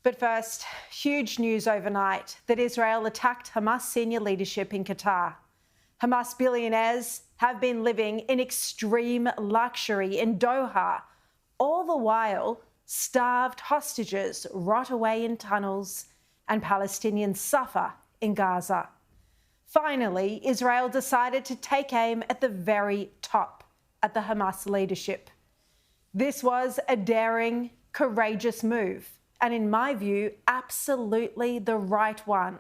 But first, huge news overnight that Israel attacked Hamas senior leadership in Qatar. Hamas billionaires have been living in extreme luxury in Doha. All the while, starved hostages rot away in tunnels and Palestinians suffer in Gaza. Finally, Israel decided to take aim at the very top, at the Hamas leadership. This was a daring, courageous move, and in my view, absolutely the right one.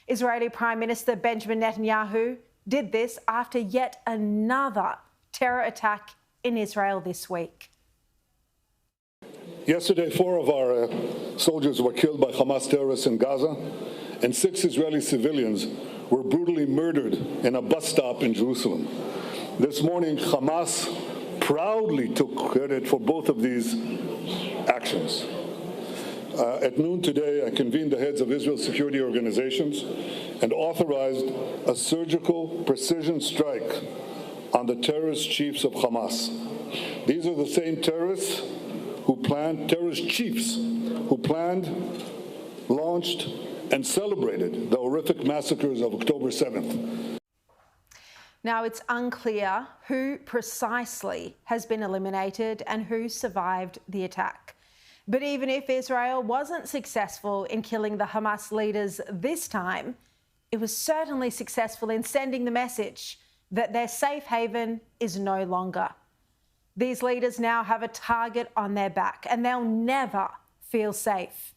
Israeli Prime Minister Benjamin Netanyahu did this after yet another terror attack in Israel this week. Yesterday, 4 of our soldiers were killed by Hamas terrorists in Gaza, and 6 Israeli civilians were brutally murdered in a bus stop in Jerusalem. This morning, Hamas proudly took credit for both of these actions. At noon today, I convened the heads of Israel's security organizations and authorized a surgical precision strike on the terrorist chiefs of Hamas. These are the same terrorist chiefs who planned, launched, and celebrated the horrific massacres of October 7th. Now, it's unclear who precisely has been eliminated and who survived the attack. But even if Israel wasn't successful in killing the Hamas leaders this time, it was certainly successful in sending the message that their safe haven is no longer. These leaders now have a target on their back, and they'll never feel safe.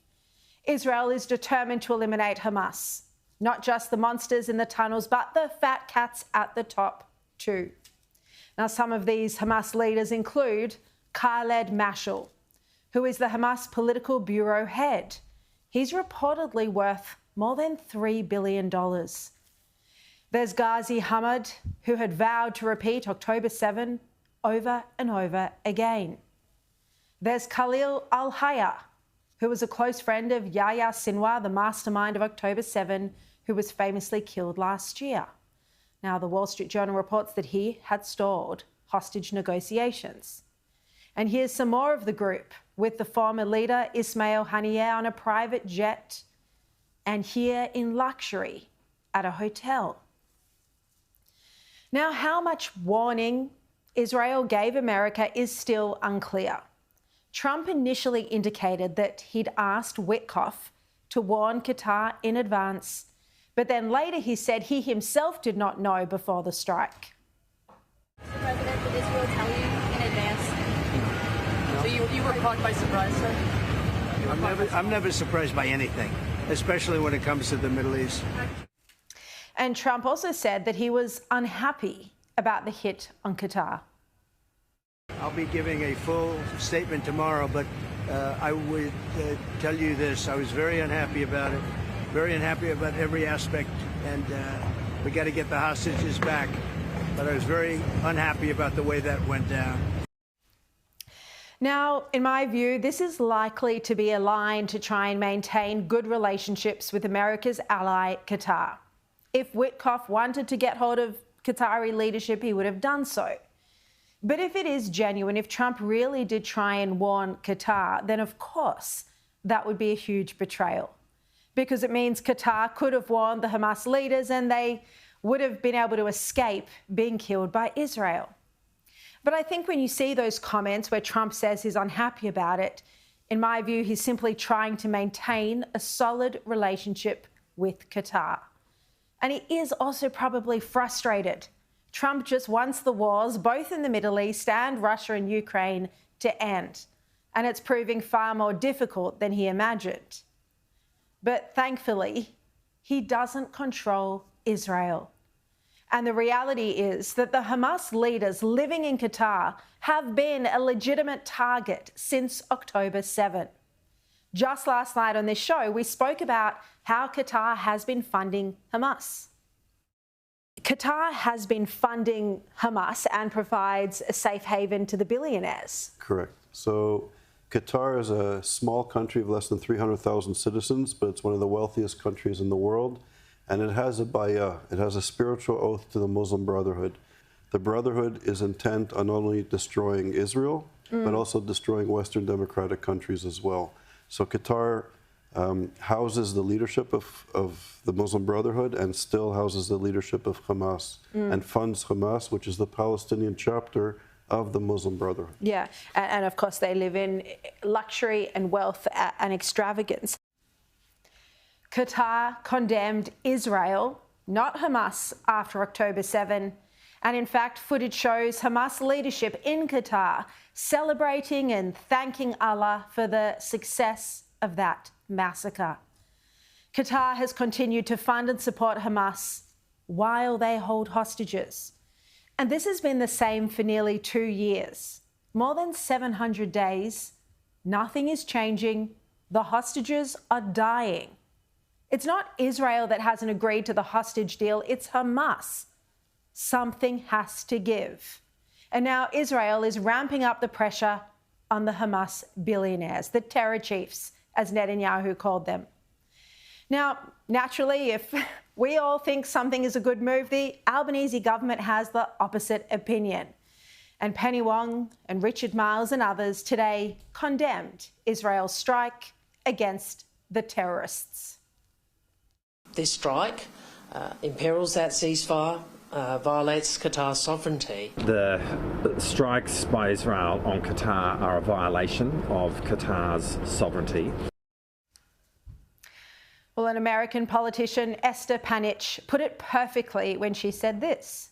Israel is determined to eliminate Hamas, not just the monsters in the tunnels, but the fat cats at the top too. Now, some of these Hamas leaders include Khaled Mashal, who is the Hamas political bureau head. He's reportedly worth more than $3 billion. There's Ghazi Hamad, who had vowed to repeat October 7 over and over again. There's Khalil al-Hayya, who was a close friend of Yahya Sinwar, the mastermind of October 7, who was famously killed last year. Now, the Wall Street Journal reports that he had stalled hostage negotiations. And here's some more of the group, with the former leader Ismail Haniyeh on a private jet and here in luxury at a hotel. Now, how much warning Israel gave America is still unclear. Trump initially indicated that he'd asked Witkoff to warn Qatar in advance, but then later he said he himself did not know before the strike. Mr. President, did Israel tell you in advance? No. So you were caught by surprise, sir? I'm never surprised by anything, especially when it comes to the Middle East. And Trump also said that he was unhappy about the hit on Qatar. I'll be giving a full statement tomorrow, but I would tell you this. I was very unhappy about it, very unhappy about every aspect, and we got to get the hostages back. But I was very unhappy about the way that went down. Now, in my view, this is likely to be a line to try and maintain good relationships with America's ally, Qatar. If Witkoff wanted to get hold of Qatari leadership, he would have done so. But if it is genuine, if Trump really did try and warn Qatar, then of course that would be a huge betrayal, because it means Qatar could have warned the Hamas leaders and they would have been able to escape being killed by Israel. But I think when you see those comments where Trump says he's unhappy about it, in my view, he's simply trying to maintain a solid relationship with Qatar. And he is also probably frustrated. Trump just wants the wars, both in the Middle East and Russia and Ukraine, to end. And it's proving far more difficult than he imagined. But thankfully, he doesn't control Israel. And the reality is that the Hamas leaders living in Qatar have been a legitimate target since October 7. Just last night on this show, we spoke about how Qatar has been funding Hamas. Qatar has been funding Hamas and provides a safe haven to the billionaires. Correct. So Qatar is a small country of less than 300,000 citizens, but it's one of the wealthiest countries in the world. And it has a bay'ah, it has a spiritual oath to the Muslim Brotherhood. The Brotherhood is intent on not only destroying Israel, but also destroying Western democratic countries as well. So Qatar houses the leadership of the Muslim Brotherhood and still houses the leadership of Hamas and funds Hamas, which is the Palestinian chapter of the Muslim Brotherhood. Yeah, and of course they live in luxury and wealth and extravagance. Qatar condemned Israel, not Hamas, after October 7. And in fact, footage shows Hamas leadership in Qatar celebrating and thanking Allah for the success of that massacre. Qatar has continued to fund and support Hamas while they hold hostages. And this has been the same for nearly 2 years. More than 700 days, nothing is changing. The hostages are dying. It's not Israel that hasn't agreed to the hostage deal, it's Hamas. Something has to give. And now Israel is ramping up the pressure on the Hamas billionaires, the terror chiefs, as Netanyahu called them. Now, naturally, if we all think something is a good move, the Albanese government has the opposite opinion. And Penny Wong and Richard Miles and others today condemned Israel's strike against the terrorists. This strike imperils that ceasefire, violates Qatar's sovereignty. The strikes by Israel on Qatar are a violation of Qatar's sovereignty. Well, an American politician, Esther Panich, put it perfectly when she said this: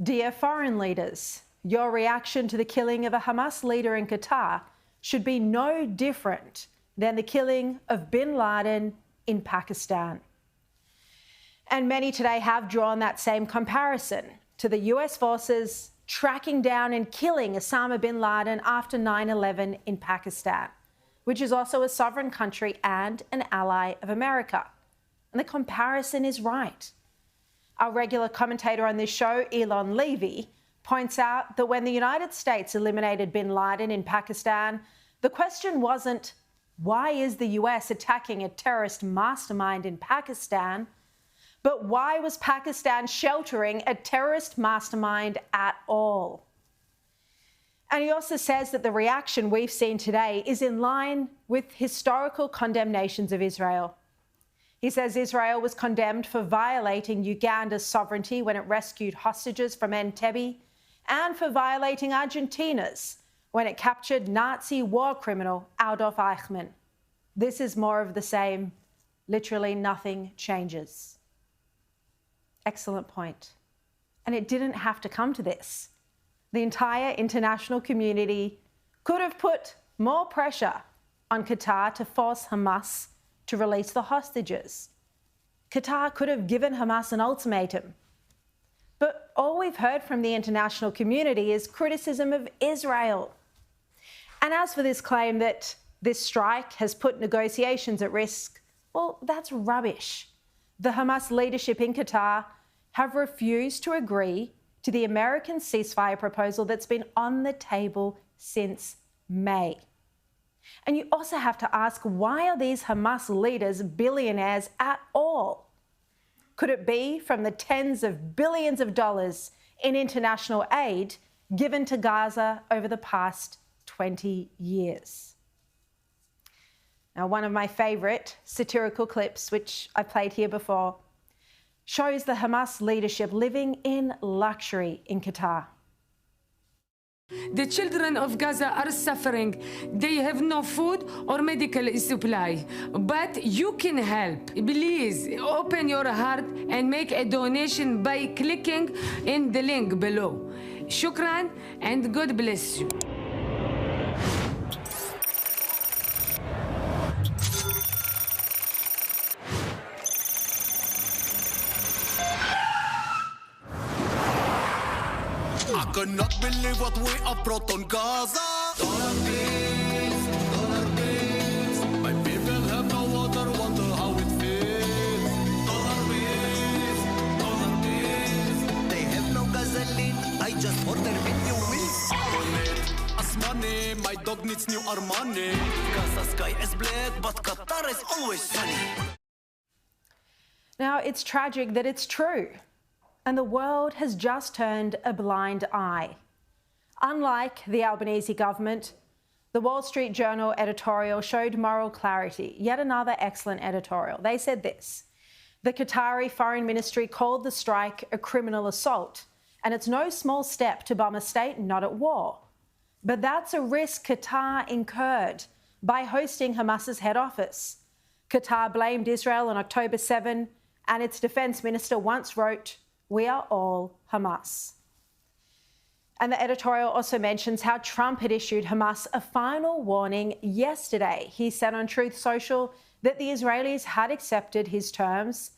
"Dear foreign leaders, your reaction to the killing of a Hamas leader in Qatar should be no different than the killing of bin Laden in Pakistan." And many today have drawn that same comparison to the US forces tracking down and killing Osama bin Laden after 9/11 in Pakistan, which is also a sovereign country and an ally of America. And the comparison is right. Our regular commentator on this show, Elon Levy, points out that when the United States eliminated bin Laden in Pakistan, the question wasn't, why is the US attacking a terrorist mastermind in Pakistan? But why was Pakistan sheltering a terrorist mastermind at all? And he also says that the reaction we've seen today is in line with historical condemnations of Israel. He says Israel was condemned for violating Uganda's sovereignty when it rescued hostages from Entebbe, and for violating Argentina's when it captured Nazi war criminal Adolf Eichmann. This is more of the same. Literally nothing changes. Excellent point. And it didn't have to come to this. The entire international community could have put more pressure on Qatar to force Hamas to release the hostages. Qatar could have given Hamas an ultimatum. But all we've heard from the international community is criticism of Israel. And as for this claim that this strike has put negotiations at risk, well, that's rubbish. The Hamas leadership in Qatar have refused to agree to the American ceasefire proposal that's been on the table since May. And you also have to ask, why are these Hamas leaders billionaires at all? Could it be from the tens of billions of dollars in international aid given to Gaza over the past 20 years? Now, one of my favourite satirical clips, which I played here before, shows the Hamas leadership living in luxury in Qatar. The children of Gaza are suffering. They have no food or medical supply. But you can help. Please open your heart and make a donation by clicking in the link below. Shukran and God bless you. I cannot believe what we have brought on Gaza. Dollar bills, my people have no water, wonder how it feels. Dollar bills, they have no gasoline, I just order video wheels. As money, my dog needs new Armani. Gaza sky is black, but Qatar is always sunny. Now, it's tragic that it's true. And the world has just turned a blind eye. Unlike the Albanese government, The Wall Street Journal editorial showed moral clarity. Yet another excellent editorial. They said this: the Qatari Foreign Ministry called the strike a criminal assault, and it's no small step to bomb a state not at war. But that's a risk Qatar incurred by hosting Hamas's head office. Qatar blamed Israel on October 7, and its defence minister once wrote, "We are all Hamas." And the editorial also mentions how Trump had issued Hamas a final warning yesterday. He said on Truth Social that the Israelis had accepted his terms,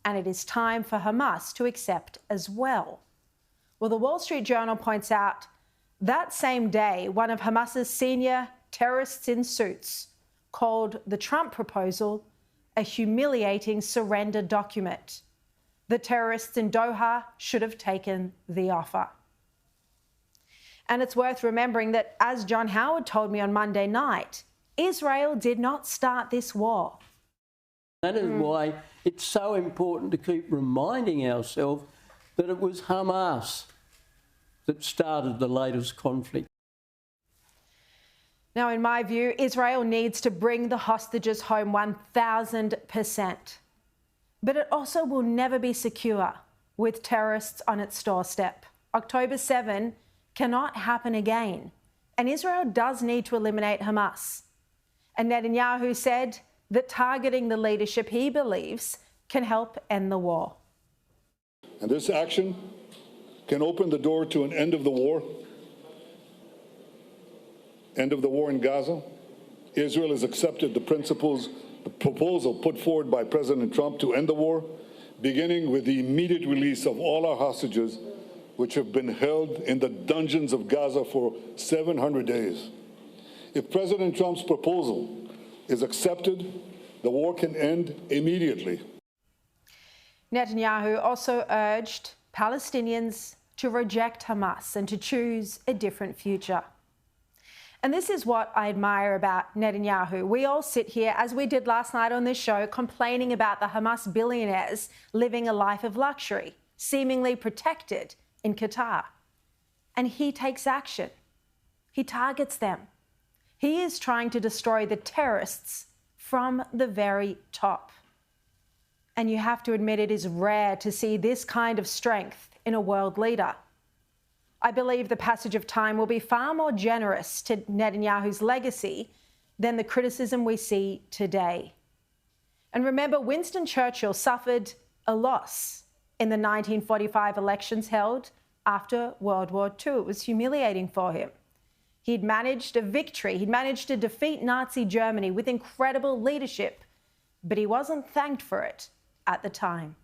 and it is time for Hamas to accept as well. Well, the Wall Street Journal points out that same day, one of Hamas's senior terrorists in suits called the Trump proposal a humiliating surrender document. The terrorists in Doha should have taken the offer. And it's worth remembering that, as John Howard told me on Monday night, Israel did not start this war. That is why it's so important to keep reminding ourselves that it was Hamas that started the latest conflict. Now, in my view, Israel needs to bring the hostages home 1,000%. But it also will never be secure with terrorists on its doorstep. October 7 cannot happen again, and Israel does need to eliminate Hamas. And Netanyahu said that targeting the leadership he believes can help end the war. And this action can open the door to an end of the war in Gaza. Israel has accepted the proposal put forward by President Trump to end the war, beginning with the immediate release of all our hostages, which have been held in the dungeons of Gaza for 700 days. If President Trump's proposal is accepted, the war can end immediately. Netanyahu also urged Palestinians to reject Hamas and to choose a different future. And this is what I admire about Netanyahu. We all sit here, as we did last night on this show, complaining about the Hamas billionaires living a life of luxury, seemingly protected in Qatar. And he takes action. He targets them. He is trying to destroy the terrorists from the very top. And you have to admit, it is rare to see this kind of strength in a world leader. I believe the passage of time will be far more generous to Netanyahu's legacy than the criticism we see today. And remember, Winston Churchill suffered a loss in the 1945 elections held after World War II. It was humiliating for him. He'd managed a victory. He'd managed to defeat Nazi Germany with incredible leadership, but he wasn't thanked for it at the time.